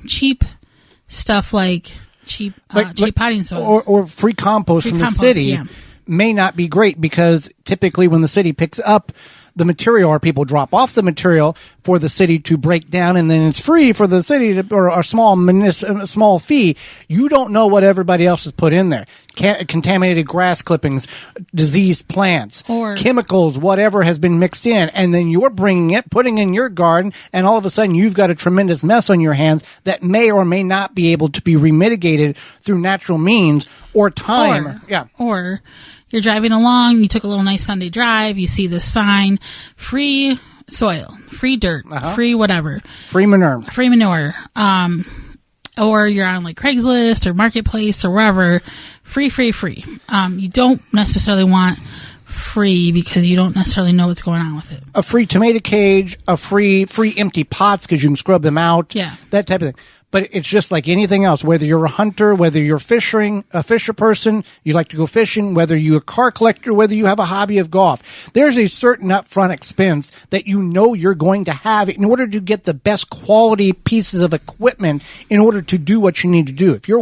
cheap stuff like cheap potting soil or free compost from the city may not be great, because typically when the city picks up the material, or people drop off the material for the city to break down, and then it's free for the city to, or a small fee. You don't know what everybody else has put in there. Contaminated grass clippings, diseased plants, or chemicals, whatever has been mixed in, and then you're bringing it, putting in your garden, and all of a sudden you've got a tremendous mess on your hands that may or may not be able to be remitigated through natural means or time. Or you're driving along, you took a little nice Sunday drive, you see this sign, free soil, free dirt, free whatever. Free manure. Or you're on like Craigslist or Marketplace or wherever, free. You don't necessarily want free because you don't necessarily know what's going on with it. A free tomato cage, a free empty pots because you can scrub them out. That type of thing. But it's just like anything else, whether you're a hunter, whether you're a fisher person, you like to go fishing, whether you're a car collector, whether you have a hobby of golf. There's a certain upfront expense that you know you're going to have in order to get the best quality pieces of equipment in order to do what you need to do. If you're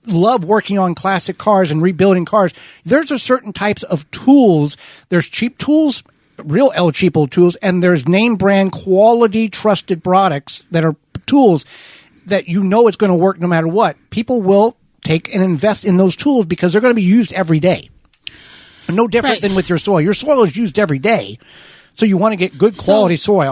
love working on classic cars and rebuilding cars, there's a certain types of tools. There's cheap tools, real El Cheapo tools, and there's name brand quality trusted products that are tools that you know it's going to work no matter what. People will take and invest in those tools because they're going to be used every day. No different than with your soil. Your soil is used every day. So you want to get good quality soil.